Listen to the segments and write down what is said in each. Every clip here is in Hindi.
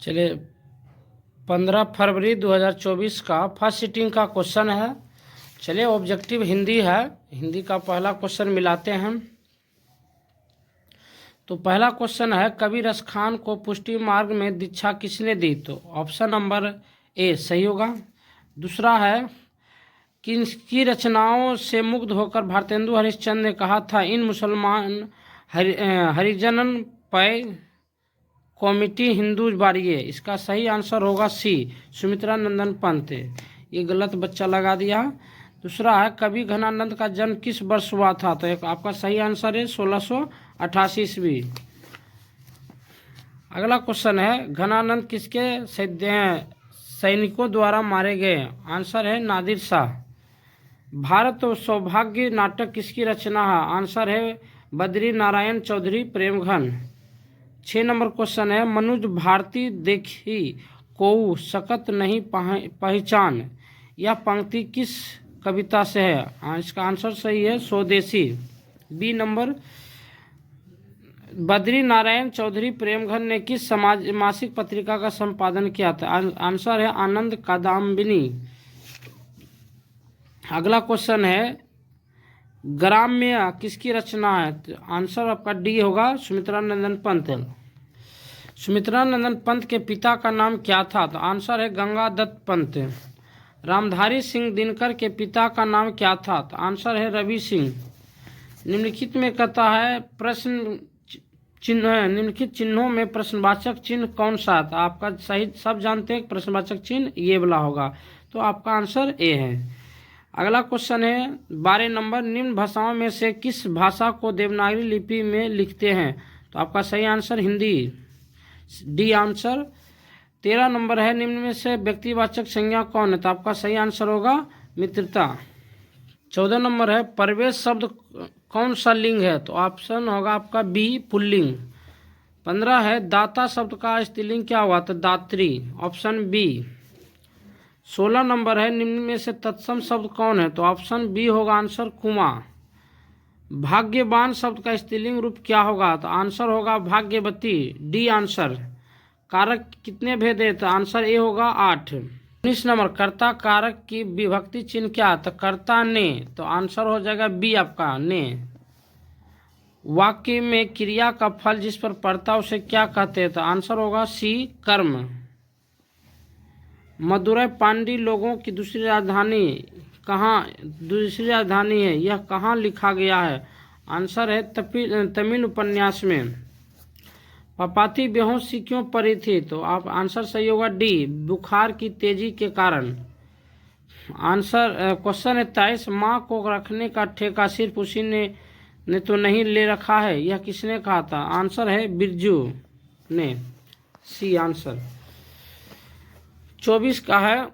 चलिए 15 फरवरी 2024 का फर्स्ट सिटिंग का क्वेश्चन है। चलिए ऑब्जेक्टिव हिंदी है, हिंदी का पहला क्वेश्चन मिलाते हैं। तो पहला क्वेश्चन है, कबीर रसखान को पुष्टि मार्ग में दीक्षा किसने दी? तो ऑप्शन नंबर ए सही होगा। दूसरा है, किसकी रचनाओं से मुग्ध होकर भारतेंदु हरिश्चंद्र ने कहा था, इन मुसलमान हरिजनन पै कॉमिटी हिंदू बारिये। इसका सही आंसर होगा सी, सुमित्रा नंदन पंत। ये गलत बच्चा लगा दिया। दूसरा है, कवि घनानंद का जन्म किस वर्ष हुआ था? तो एक आपका सही आंसर है 1688 ईस्वी। अगला क्वेश्चन है, घनानंद किसके सैनिकों द्वारा मारे गए? आंसर है नादिर शाह। भारत और सौभाग्य नाटक किसकी रचना है? आंसर है बद्री नारायण चौधरी प्रेमघन। 6 नंबर क्वेश्चन है, मनुज भारती देखी कोऊ सकत नहीं पहचान। यह पंक्ति किस कविता से है? इसका आंसर सही है स्वदेशी। बी नंबर, बद्री नारायण चौधरी प्रेमघन ने किस समाज मासिक पत्रिका का संपादन किया था? आंसर है आनंद कादम्बिनी। अगला क्वेश्चन है, ग्राम्य किसकी रचना है? तो आंसर आपका डी होगा, सुमित्रा नंदन पंत। सुमित्रा नंदन पंत के पिता का नाम क्या था? तो आंसर है गंगा दत्त पंत। रामधारी सिंह दिनकर के पिता का नाम क्या था? तो आंसर है रवि सिंह। निम्नलिखित में कहता है प्रश्न चिन्ह, निम्नलिखित चिन्हों में प्रश्नवाचक चिन्ह कौन सा? तो आपका सही सब जानते हैं प्रश्नवाचक चिन्ह ये वाला होगा, तो आपका आंसर ए है। अगला क्वेश्चन है 12 नंबर, निम्न भाषाओं में से किस भाषा को देवनागरी लिपि में लिखते हैं? तो आपका सही answer Hindi, D answer. 13 number है, निम्न में से व्यक्तिवाचक संज्ञा कौन है? तो आपका सही आंसर होगा मित्रता। 14 नंबर है, प्रवेश शब्द कौन सा लिंग है? तो ऑप्शन होगा आपका बी पुल्लिंग। 15 है, दाता शब्द का स्त्रीलिंग क्या हुआ? तो दात्री, ऑप्शन बी। 16 नंबर है, निम्न में से तत्सम शब्द कौन है? तो ऑप्शन बी होगा आंसर कुमा। भाग्यवान शब्द का स्त्रीलिंग रूप क्या होगा? तो आंसर होगा भाग्यवती, डी आंसर। कारक कितने भेद है? तो आंसर ए होगा 8। 19 नंबर, कर्ता कारक की विभक्ति चिन्ह क्या? तो कर्ता ने, तो आंसर हो जाएगा बी आपका ने। वाक्य में क्रिया का फल जिस पर पड़ता उसे क्या कहते हैं? तो आंसर होगा सी कर्म। मदुरै पांडी लोगों की दूसरी राजधानी है, यह कहाँ लिखा गया है? आंसर है तमिल उपन्यास में। पपाती बेहोश सी क्यों पड़ी थी? तो आप आंसर सही होगा डी, बुखार की तेजी के कारण। आंसर क्वेश्चन है 23, माँ को रखने का ठेका सिर्फ उसी ने तो नहीं ले रखा है, यह किसने कहा था? आंसर है बिरजू ने, सी आंसर। 24 का है,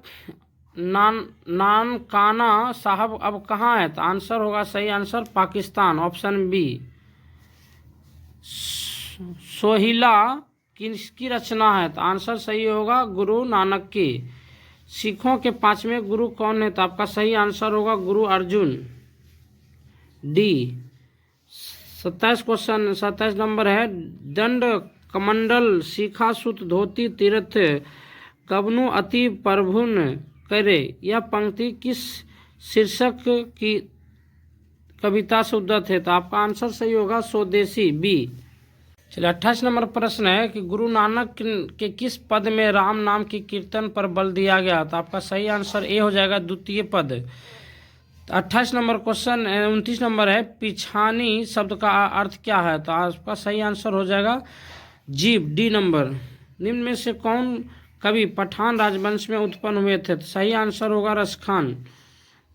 नानकाना साहब अब कहाँ है? तो आंसर होगा सही आंसर पाकिस्तान, ऑप्शन बी। सोहिला किसकी रचना है? तो आंसर सही होगा गुरु नानक की। सिखों के 5वें गुरु कौन है? तो आपका सही आंसर होगा गुरु अर्जुन, डी। 27 नंबर है, दंड कमंडल शिखा सुत धोती तीर्थ कबनु अति प्रभुन करे। यह पंक्ति किस शीर्षक की कविता से उद्धृत है? तो आपका आंसर सही होगा स्वदेशी, बी। चलिए 28 नंबर प्रश्न है कि गुरु नानक के किस पद में राम नाम की कीर्तन पर बल दिया गया? तो आपका सही आंसर ए हो जाएगा द्वितीय पद। 28 नंबर क्वेश्चन 29 नंबर है, पिछानी शब्द का अर्थ क्या है? तो आपका सही आंसर हो जाएगा जीव, डी नंबर। निम्न में से कौन कवि पठान राजवंश में उत्पन्न हुए थे? तो सही आंसर होगा रसखान।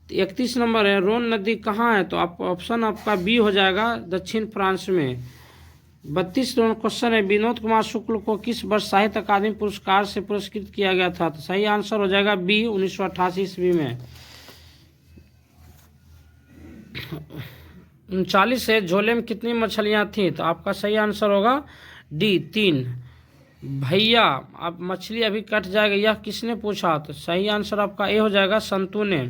31 नंबर है, रोन नदी कहाँ है? तो आप ऑप्शन आपका बी हो जाएगा दक्षिण फ्रांस में। 32 नंबर क्वेश्चन है, विनोद कुमार शुक्ल को किस वर्ष साहित्य अकादमी पुरस्कार से पुरस्कृत किया गया था? तो सही आंसर हो जाएगा बी 1988 ईस्वी में। 39 है, झोले में कितनी मछलियां थी? तो आपका सही आंसर होगा डी 3। भैया अब मछली अभी कट जाएगा, यह किसने पूछा? तो सही आंसर आपका ए हो जाएगा संतू ने।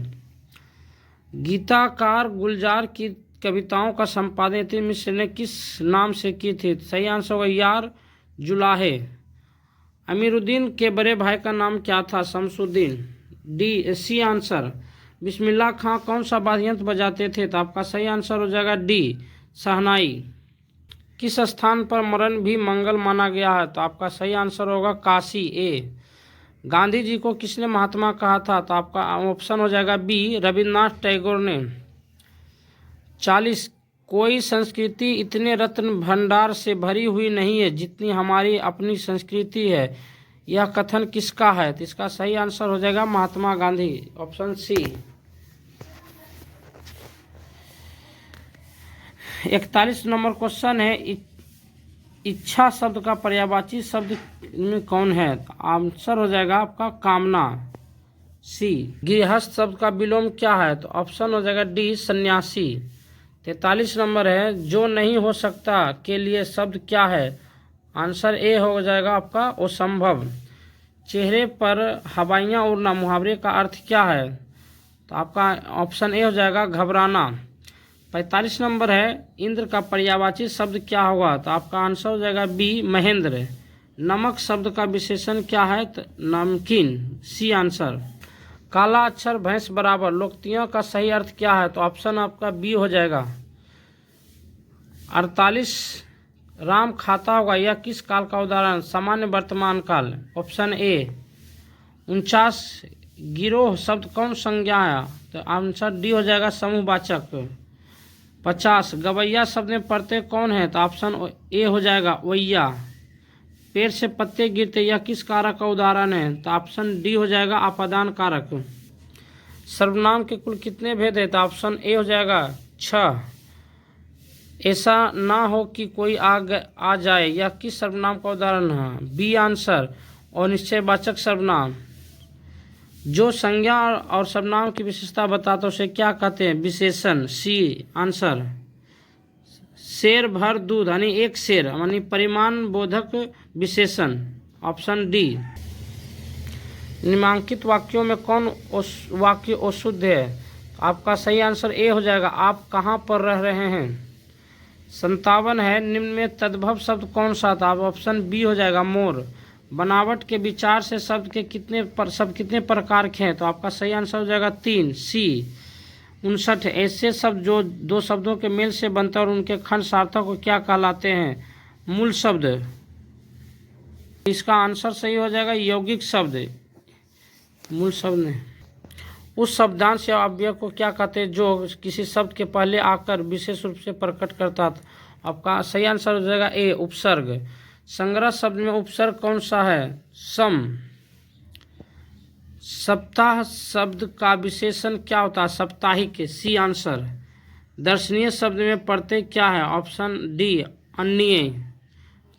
गीताकार गुलजार की कविताओं का संपादन मिश्र ने किस नाम से की थी? सही आंसर होगा यार जुलाहे। अमीरुद्दीन के बड़े भाई का नाम क्या था? Shamsuddin. D C answer. Bismillah Khan कौन सा वाद्य यंत्र बजाते थे? तो आपका सही आंसर हो जाएगा डी शहनाई। किस स्थान पर मरण भी मंगल माना गया है? तो आपका सही आंसर होगा काशी ए। गांधी जी को किसने महात्मा कहा था? तो आपका ऑप्शन हो जाएगा बी रविन्द्रनाथ टैगोर ने। 40 कोई संस्कृति इतने रत्न भंडार से भरी हुई नहीं है जितनी हमारी अपनी संस्कृति है, यह कथन किसका है? तो इसका सही आंसर हो जाएगा Mahatma Gandhi, option C. 41 number question है, इच्छा शब्द का पर्यायवाची शब्द में कौन है? तो आंसर हो जाएगा आपका कामना, सी। गृहस्थ शब्द का विलोम क्या है? तो ऑप्शन हो जाएगा डी सन्यासी। 43 नंबर है, जो नहीं हो सकता के लिए शब्द क्या है? आंसर ए हो जाएगा आपका असंभव। चेहरे पर हवाइयाँ उड़ना मुहावरे का अर्थ क्या है? तो आपका ऑप्शन ए हो जाएगा घबराना। 45 नंबर है, इंद्र का पर्यायवाची शब्द क्या होगा? तो आपका आंसर हो जाएगा बी महेंद्र। नमक शब्द का विशेषण क्या है? तो नमकीन, सी आंसर। काला अक्षर भैंस बराबर लोकतियों का सही अर्थ क्या है? तो ऑप्शन आपका बी हो जाएगा। 48 राम खाता होगा, यह किस काल का उदाहरण? सामान्य वर्तमान काल, ऑप्शन ए। 49 गिरोह शब्द कौन संज्ञा है? तो आंसर डी हो जाएगा समूहवाचक। 50 गवैया शब्द में पढ़ते कौन है? तो ऑप्शन ए हो जाएगा ओइया। पेड़ से पत्ते गिरते, यह किस कारक का उदाहरण है? तो ऑप्शन डी हो जाएगा आपादान कारक। सर्वनाम के कुल कितने भेद है? तो ऑप्शन ए हो जाएगा 6। ऐसा ना हो कि कोई आ जाए, यह किस सर्वनाम का उदाहरण है? बी आंसर और निश्चयवाचक सर्वनाम। जो संज्ञा और सर्वनाम की विशेषता बताता है उसे क्या कहते हैं? विशेषण, सी आंसर। शेर भर दूध यानी एक शेर यानी परिमाण बोधक विशेषण, ऑप्शन डी। निम्नांकित वाक्यों में कौन वाक्य अशुद्ध है? आपका सही आंसर ए हो जाएगा आप कहाँ पर रह रहे हैं। 57 है, निम्न में तद्भव शब्द कौन सा था? ऑप्शन बी हो जाएगा मोर। बनावट के विचार से शब्द कितने प्रकार के हैं? तो आपका सही आंसर हो जाएगा 3, सी। 59 ऐसे शब्द जो दो शब्दों के मेल से बनते हैं और उनके खंड सार्थक को क्या कहलाते हैं? मूल शब्द। इसका आंसर सही हो जाएगा यौगिक शब्द। मूल शब्द ने उस शब्दांश या अव्यय को क्या कहते हैं जो किसी शब्द के पहले आकर विशेष रूप से प्रकट करता था? आपका सही आंसर हो जाएगा ए उपसर्ग। संग्रह शब्द में उपसर्ग कौन सा है? सम। सप्ताह शब्द का विशेषण क्या होता है? साप्ताहिक, सी आंसर। दर्शनीय शब्द में पढ़ते क्या है? ऑप्शन डी अन्य।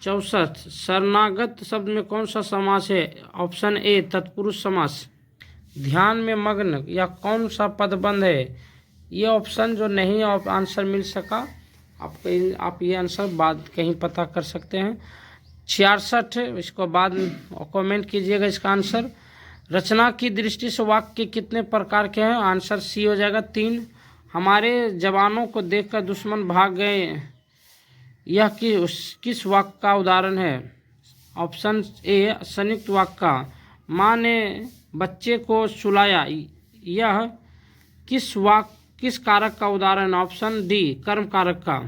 64 शरणागत शब्द में कौन सा समास है? ऑप्शन ए तत्पुरुष समास। ध्यान में मग्न या कौन सा पदबंध है? ये ऑप्शन जो नहीं आंसर मिल सका आप ये आंसर बाद कहीं पता कर सकते हैं। 66 इसको बाद कमेंट कीजिएगा इसका आंसर। रचना की दृष्टि से वाक्य कितने प्रकार के हैं? आंसर सी हो जाएगा 3। हमारे जवानों को देखकर दुश्मन भाग गए, यह किस वाक्य का उदाहरण है? ऑप्शन ए संयुक्त वाक्य का। माँ ने बच्चे को सुलाया, यह किस कारक का उदाहरण? ऑप्शन डी कर्म कारक का।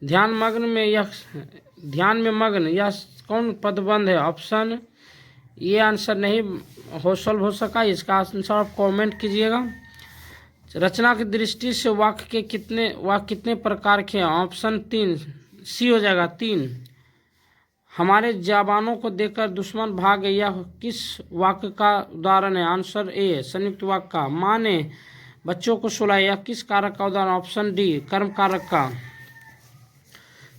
ध्यान में मग्न यह कौन पदबंध है? ऑप्शन ये आंसर नहीं हो सका, इसका आंसर आप कमेंट कीजिएगा। रचना की दृष्टि से वाक्य कितने प्रकार के हैं? ऑप्शन 3, सी हो जाएगा 3। हमारे जवानों को देखकर दुश्मन भाग गए, यह किस वाक्य का उदाहरण है? आंसर ए संयुक्त वाक्य का। माँ ने बच्चों को सुलाया, यह किस कारक का उदाहरण? ऑप्शन डी कर्म कारक का।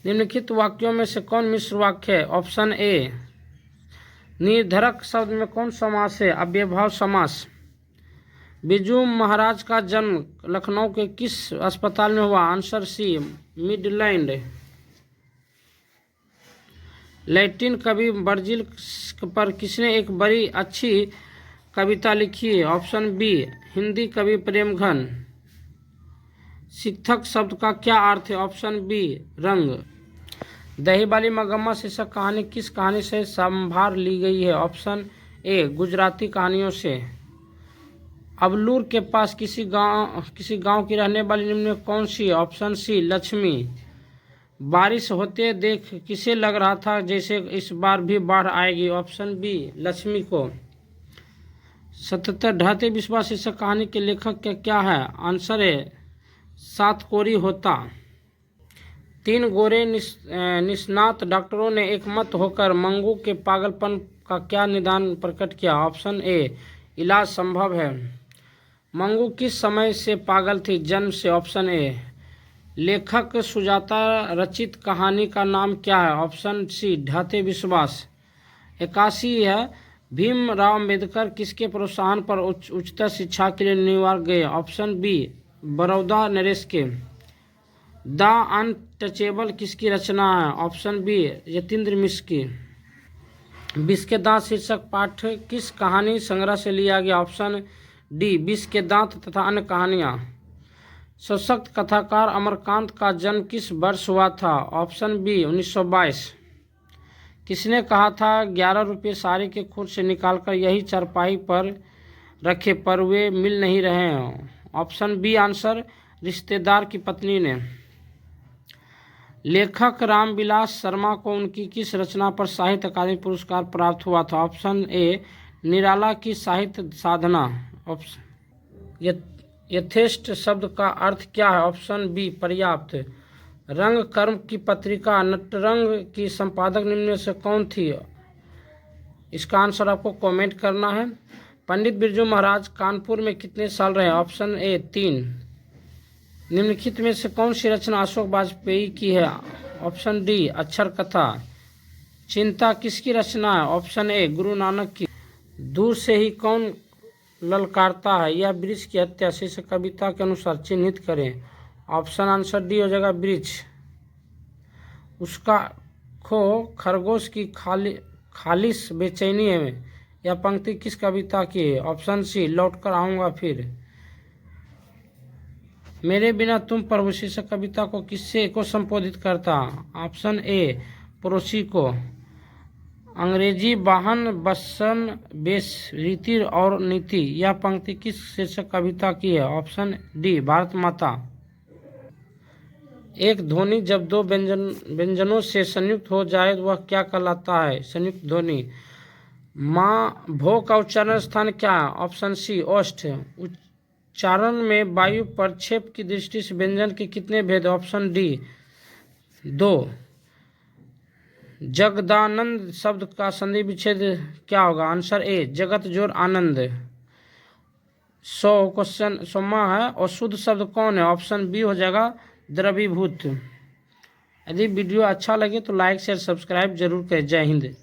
निम्नलिखित वाक्यों में से कौन मिश्र वाक्य है? Option A. निर्धरक शब्द में कौन समास है? अव्ययभाव समास। बिरजू महाराज का जन्म लखनऊ के किस अस्पताल में हुआ? Answer C Midland. लैटिन कवि वर्जिल पर किसने एक बड़ी अच्छी कविता लिखी है? ऑप्शन बी हिंदी कवि प्रेमघन। शिक्षक शब्द का क्या अर्थ है? ऑप्शन बी रंग। दही वाली मगम्मा शीर्षक कहानी किस कहानी से संभार ली गई है? ऑप्शन ए गुजराती कहानियों से। अबलूर के पास किसी गांव की रहने वाली निम्न में कौन सी है? Option C Lakshmi. बारिश होते देख किसे लग रहा था जैसे इस बार भी बाढ़ आएगी? ऑप्शन बी लक्ष्मी को। 77 ढहते विश्वास शीर्षक कहानी के लेखक क्या है? आंसर है सात कोरी होता। 3 गोरे निष्णात डॉक्टरों ने एक मत होकर मंगू के पागलपन का क्या निदान प्रकट किया? ऑप्शन ए इलाज संभव है। मंगू किस समय से पागल थी? जन्म से। Option A. लेखक सुजाता रचित कहानी का नाम क्या है? ऑप्शन सी ढहते विश्वास। 81 है भीमराव अम्बेडकर किसके प्रोत्साहन पर उच्चतर शिक्षा के लिए न्यूयॉर्क गए? ऑप्शन बी बड़ौदा नरेश के। द अनटचेबल किसकी रचना है? ऑप्शन बी यतीन्द्र मिश्र की। विष के दांत शीर्षक पाठ किस कहानी संग्रह से लिया गया? ऑप्शन डी विष के दांत तथा अन्य कहानियाँ। सशक्त कथाकार अमरकांत का जन्म किस वर्ष हुआ था? Option B 1922। किसने कहा था 11 रुपये साड़ी के खूट से निकालकर यही चारपाई पर रखे पर वे मिल नहीं रहे हैं? ऑप्शन बी आंसर रिश्तेदार की पत्नी ने। लेखक रामविलास शर्मा को उनकी किस रचना पर साहित्य अकादमी पुरस्कार प्राप्त हुआ था? ऑप्शन ए निराला की साहित्य साधना। ऑप्शन यथेष्ट शब्द का अर्थ क्या है? ऑप्शन बी पर्याप्त। रंग कर्म की पत्रिका नटरंग की संपादक निम्न में से कौन थी? इसका आंसर आपको कमेंट करना है। पंडित बिरजू महाराज कानपुर में कितने साल रहे? Option A 3। निम्नलिखित में से कौन सी रचना अशोक वाजपेयी की है? ऑप्शन डी अक्षर कथा। चिंता किसकी रचना है? ऑप्शन ए गुरु नानक की। दूर से ही कौन ललकारता है यह वृक्ष की हत्या शीर्षक कविता के अनुसार चिन्हित करें? ऑप्शन आंसर डी हो जाएगा वृक्ष। उसका खो खरगोश की खालिश बेचैनी है यह पंक्ति किस कविता की है? ऑप्शन सी लौट कर आऊँगा फिर। मेरे बिना तुम प्रभु शीर्षक कविता को किससे को संबोधित करता? ऑप्शन ए पड़ोसी को। अंग्रेजी वाहन बसन बेस रीति और नीति यह पंक्ति किस शीर्षक कविता की है? ऑप्शन डी भारत माता। एक ध्वनि जब 2 व्यंजनों से संयुक्त हो जाए तो वह क्या कहलाता है? संयुक्त ध्वनि। माँ भो का उच्चारण स्थान क्या है? ऑप्शन सी ओष्ठ। उच्चारण में वायु प्रक्षेप की दृष्टि से व्यंजन के कितने भेद? Option D 2। जगदानंद शब्द का संधि विच्छेद क्या होगा? आंसर ए जगत जोर आनंद। 100 क्वेश्चन 100वां है अशुद्ध शब्द कौन है? ऑप्शन बी हो जाएगा द्रवीभूत। यदि वीडियो अच्छा लगे तो लाइक शेयर सब्सक्राइब जरूर करें। जय हिंद।